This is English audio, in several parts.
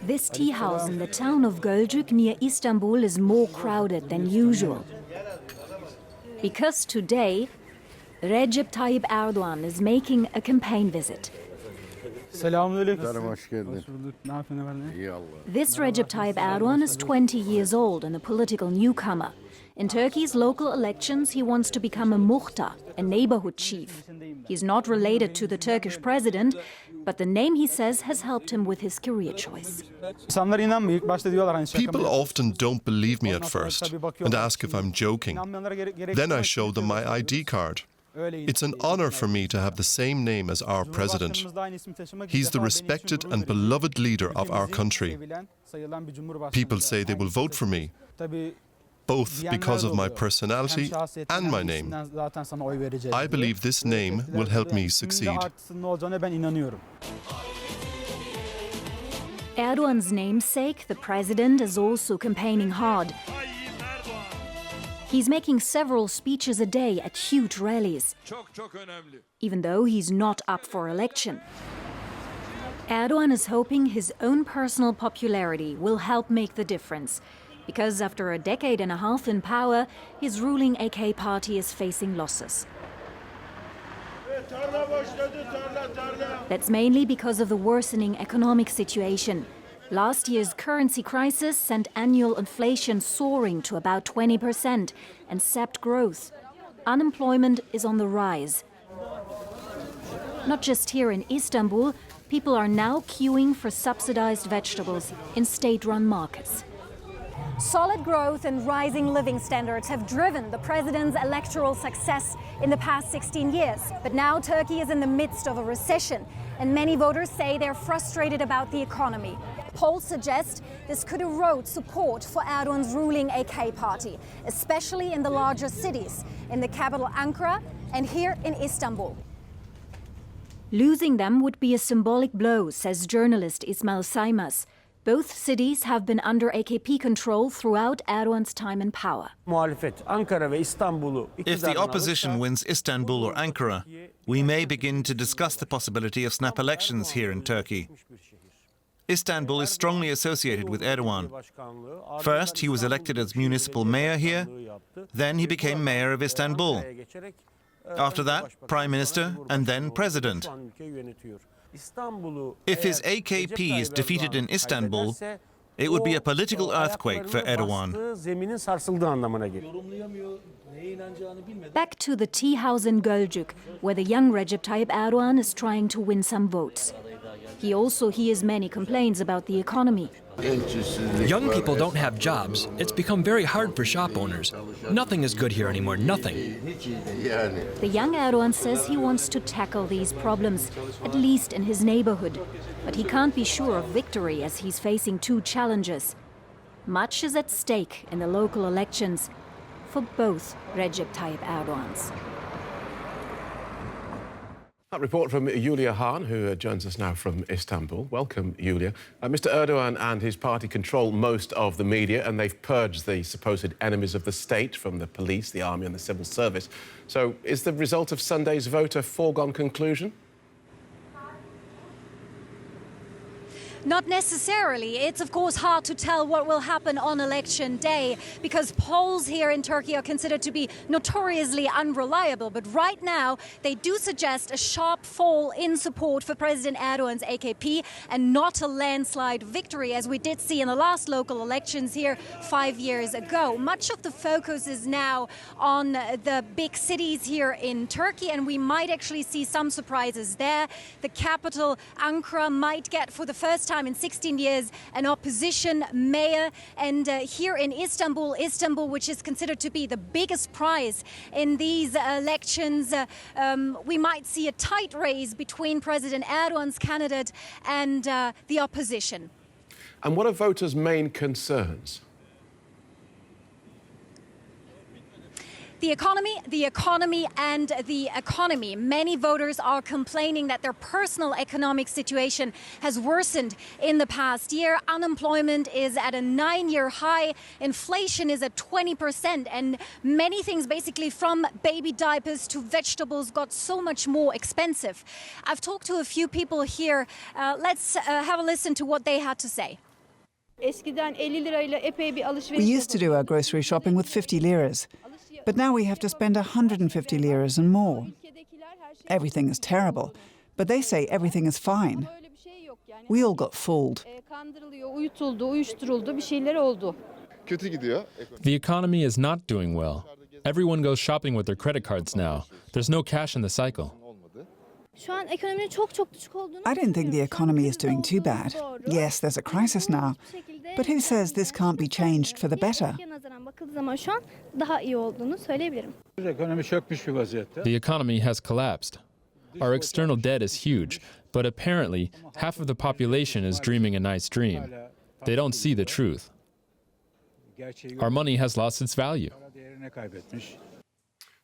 This tea house in the town of Gölcük near Istanbul is more crowded than usual. Because today, Recep Tayyip Erdogan is making a campaign visit. This Recep Tayyip Erdogan is 20 years old and a political newcomer. In Turkey's local elections, he wants to become a muhtar, a neighborhood chief. He's not related to the Turkish president, but the name, he says, has helped him with his career choice. People often don't believe me at first and ask if I'm joking. Then I show them my ID card. It's an honor for me to have the same name as our president. He's the respected and beloved leader of our country. People say they will vote for me, both because of my personality and my name. I believe this name will help me succeed. Erdogan's namesake, the president, is also campaigning hard. He's making several speeches a day at huge rallies, even though he's not up for election. Erdogan is hoping his own personal popularity will help make the difference, because after a decade and a half in power, his ruling AK party is facing losses. That's mainly because of the worsening economic situation. Last year's currency crisis sent annual inflation soaring to about 20% and sapped growth. Unemployment is on the rise. Not just here in Istanbul, people are now queuing for subsidized vegetables in state-run markets. Solid growth and rising living standards have driven the president's electoral success in the past 16 years. But now Turkey is in the midst of a recession, and many voters say they're frustrated about the economy. Polls suggest this could erode support for Erdogan's ruling AK party, especially in the larger cities, in the capital Ankara and here in Istanbul. Losing them would be a symbolic blow, says journalist Ismail Saymaz. Both cities have been under AKP control throughout Erdogan's time in power. If the opposition wins Istanbul or Ankara, we may begin to discuss the possibility of snap elections here in Turkey. Istanbul is strongly associated with Erdogan. First, he was elected as municipal mayor here, then he became mayor of Istanbul. After that, prime minister, and then president. If his AKP is defeated in Istanbul, it would be a political earthquake for Erdogan. Back to the tea house in Gölcük, where the young Recep Tayyip Erdogan is trying to win some votes. He also hears many complaints about the economy. Young people don't have jobs. It's become very hard for shop owners. Nothing is good here anymore, nothing. The young Erdogan says he wants to tackle these problems, at least in his neighborhood. But he can't be sure of victory as he's facing two challenges. Much is at stake in the local elections for both Recep Tayyip Erdogans. That report from Julia Hahn, who joins us now from Istanbul. Welcome, Julia. Mr. Erdogan and his party control most of the media, and they've purged the supposed enemies of the state from the police, the army and the civil service. So is the result of Sunday's vote a foregone conclusion? Not necessarily. It's of course hard to tell what will happen on election day because polls here in Turkey are considered to be notoriously unreliable. But right now, they do suggest a sharp fall in support for President Erdogan's AKP and not a landslide victory, as we did see in the last local elections here 5 years ago. Much of the focus is now on the big cities here in Turkey, and we might actually see some surprises there. The capital, Ankara, might get for the first time in 16 years an opposition mayor, and here in Istanbul, which is considered to be the biggest prize in these elections, we might see a tight race between President Erdogan's candidate and the opposition. And what are voters' main concerns? The economy, and the economy. Many voters are complaining that their personal economic situation has worsened in the past year. Unemployment is at a 9-year high. Inflation is at 20%. And many things, basically from baby diapers to vegetables, got so much more expensive. I've talked to a few people here. Let's have a listen to what they had to say. We used to do our grocery shopping with 50 liras. But now we have to spend 150 liras and more. Everything is terrible, but they say everything is fine. We all got fooled. The economy is not doing well. Everyone goes shopping with their credit cards now. There's no cash in the cycle. I don't think the economy is doing too bad. Yes, there's a crisis now. But who says this can't be changed for the better? The economy has collapsed. Our external debt is huge, but apparently half of the population is dreaming a nice dream. They don't see the truth. Our money has lost its value.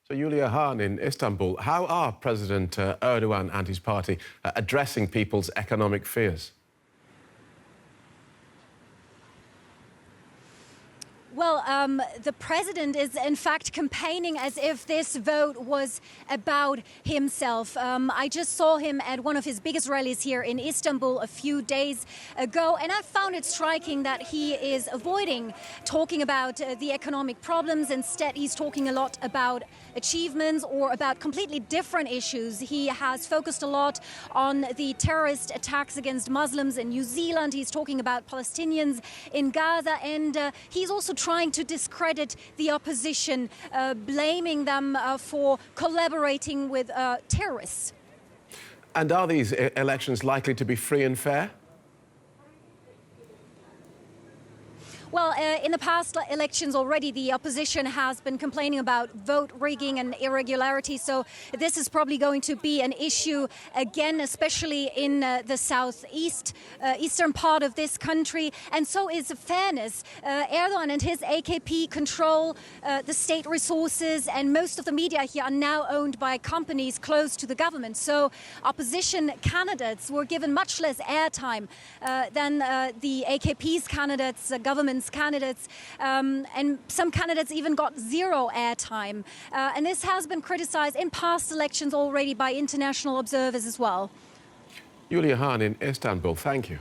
So, Julia Hahn in Istanbul, how are President Erdogan and his party addressing people's economic fears? Well, the president is in fact campaigning as if this vote was about himself. I just saw him at one of his biggest rallies here in Istanbul a few days ago, and I found it striking that he is avoiding talking about the economic problems. Instead, he's talking a lot about achievements or about completely different issues. He has focused a lot on the terrorist attacks against Muslims in New Zealand. He's talking about Palestinians in Gaza, and he's also trying to discredit the opposition, blaming them for collaborating with terrorists. And are these elections likely to be free and fair? Well, in the past elections already, the opposition has been complaining about vote rigging and irregularity. So this is probably going to be an issue again, especially in the eastern part of this country. And so is fairness. Erdogan and his AKP control the state resources, and most of the media here are now owned by companies close to the government. So opposition candidates were given much less airtime than the AKP's candidates, government's candidates, and some candidates even got zero airtime. And this has been criticized in past elections already by international observers as well. Julia Hahn in Istanbul, thank you.